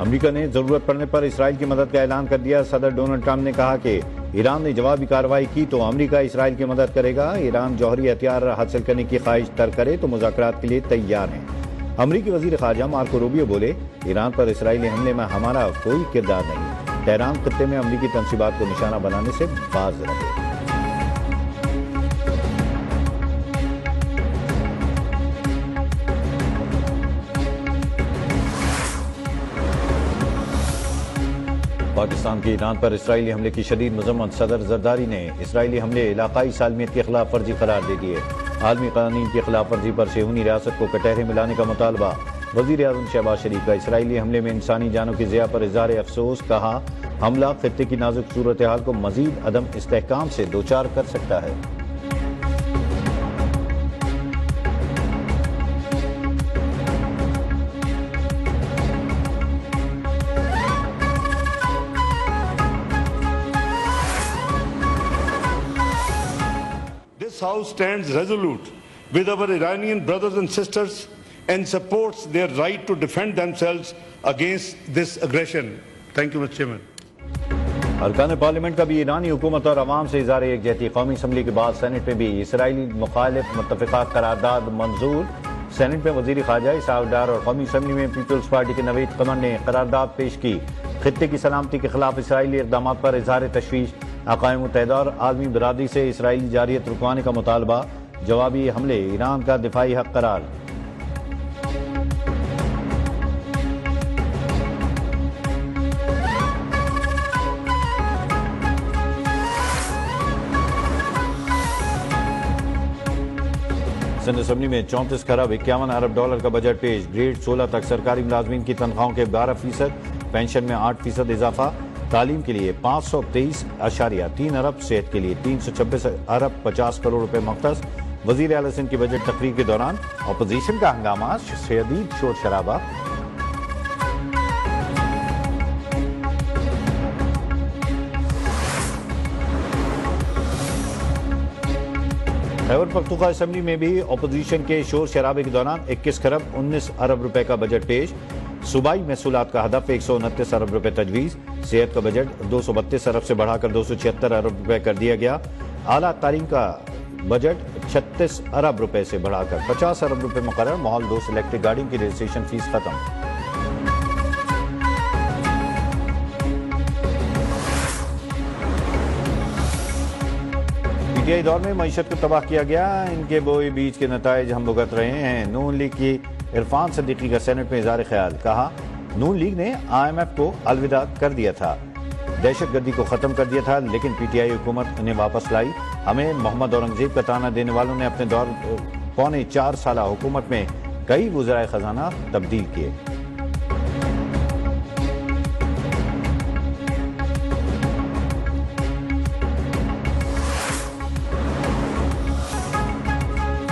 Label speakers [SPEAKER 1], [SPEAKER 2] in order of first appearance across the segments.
[SPEAKER 1] امریکہ نے ضرورت پڑنے پر اسرائیل کی مدد کا اعلان کر دیا۔ صدر ڈونلڈ ٹرمپ نے کہا کہ ایران نے جوابی کارروائی کی تو امریکہ اسرائیل کی مدد کرے گا۔ ایران جوہری ہتھیار حاصل کرنے کی خواہش ترک کرے تو مذاکرات کے لیے تیار ہیں۔ امریکی وزیر خارجہ مارکو روبیو بولے، ایران پر اسرائیلی حملے میں ہمارا کوئی کردار نہیں۔ تہران خطے میں امریکی تنصیبات کو نشانہ بنانے سے باز رہے۔ پاکستان کے ایران پر اسرائیلی حملے کی شدید مذمت۔ صدر زرداری نے اسرائیلی حملے علاقائی سالمیت کی خلاف ورزی قرار دے دیے۔ عالمی قوانین کی خلاف ورزی پر صہیونی ریاست کو کٹہرے میں لانے کا مطالبہ۔ وزیر اعظم شہباز شریف کا اسرائیلی حملے میں انسانی جانوں کی ضیاع پر اظہار افسوس۔ کہا، حملہ خطے کی نازک صورتحال کو مزید عدم استحکام سے دوچار کر سکتا ہے۔
[SPEAKER 2] This House stands resolute with our Iranian brothers and sisters and supports their right to defend themselves against this aggression. Thank you, Mr. Chairman.
[SPEAKER 1] ارکان پارلیمنٹ کا بھی ایرانی حکومت اور عوام سے اظہار یکجہتی۔ قومی اسمبلی کے بعد سینٹ میں بھی اسرائیلی مخالف متفقہ قرارداد منظور۔ سینٹ میں وزیر خارجہ اسحاق ڈار اور قومی اسمبلی میں پیپلز پارٹی کے نوید قمر نے قرارداد پیش کی۔ خطے کی سلامتی کے خلاف اسرائیلی اقدامات پر اظہار تشویش۔ اقوام متحدہ اور عالمی برادری سے اسرائیلی جارحیت رکوانے کا مطالبہ۔ جوابی حملے ایران کا دفاعی حق قرار۔ سندھ اسمبلی میں 34 خرب 51 ارب ڈالر کا بجٹ پیش۔ گریڈ 16 تک سرکاری ملازمین کی تنخواہوں کے 12%، پینشن میں 8% اضافہ، تعلیم کے لیے 523.3 ارب، صحت کے لیے 326 ارب 50 کروڑ روپے مختص۔ وزیر اعلیٰ سندھ کی بجٹ تقریر کے دوران اپوزیشن کا ہنگامہ، شدید شور شرابہ۔ خیبر پختونخوا اسمبلی میں بھی اپوزیشن کے شور شرابے کے دوران 21 خرب 19 ارب روپے کا بجٹ پیش۔ صوبائی محصولات کا ہدف 129 ارب روپے تجویز۔ صحت کا بجٹ 232 ارب سے بڑھا کر 276 ارب روپے کر دیا گیا۔ اعلیٰ تعلیم کا بجٹ 36 ارب روپے سے بڑھا کر 50 ارب روپے مقرر۔ ماحول دوست الیکٹرک گاڑیوں کی رجسٹریشن فیس ختم۔ پی ٹی آئی دور میں معیشت کو تباہ کیا گیا، ان کے بوئے بیج کے نتائج ہم بھگت رہے ہیں۔ نون لیگ کی عرفان صدیقی کا سینٹ میں اظہار خیال۔ کہا، نون لیگ نے IMF کو الوداع کر دیا تھا، دہشت گردی کو ختم کر دیا تھا، لیکن پی ٹی آئی حکومت انہیں واپس لائی۔ ہمیں محمد اورنگزیب کا طعنہ دینے والوں نے اپنے دور پونے 4 سالہ حکومت میں کئی وزرائے خزانہ تبدیل کیے۔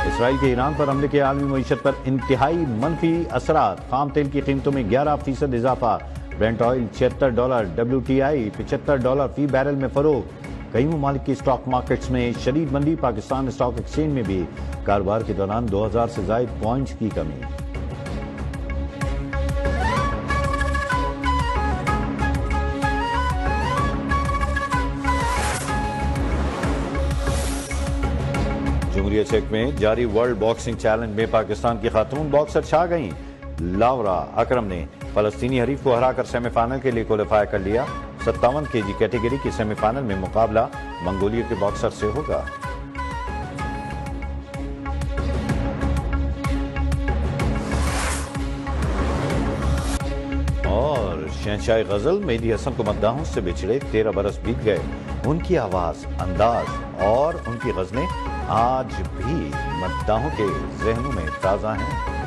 [SPEAKER 1] اسرائیل کے ایران پر حملے کے عالمی معیشت پر انتہائی منفی اثرات۔ خام تیل کی قیمتوں میں 11% اضافہ۔ برنٹ آئل $76، WTI $75 فی بیرل میں فروغ۔ کئی ممالک کی اسٹاک مارکیٹس میں شدید مندی۔ پاکستان اسٹاک ایکسچینج میں بھی کاروبار کے دوران 2000 سے زائد پوائنٹس کی کمی۔ جمہوریہ چیک میں جاری ورلڈ باکسنگ چیلنج میں پاکستان کی خاتون باکسر چھا گئیں۔ لاورا اکرم نے فلسطینی حریف کو ہرا کر سیمی فائنل کے لیے کوالیفائی کر لیا۔ 57 kg کیٹیگری کی سیمی فائنل میں مقابلہ منگولیا کے باکسر سے ہوگا۔ اور شہنشاہ غزل مہدی حسن کو مداحوں سے بچھڑے 13 برس بیت گئے۔ ان کی آواز، انداز اور ان کی غزلیں آج بھی مداحوں کے ذہنوں میں تازہ ہیں۔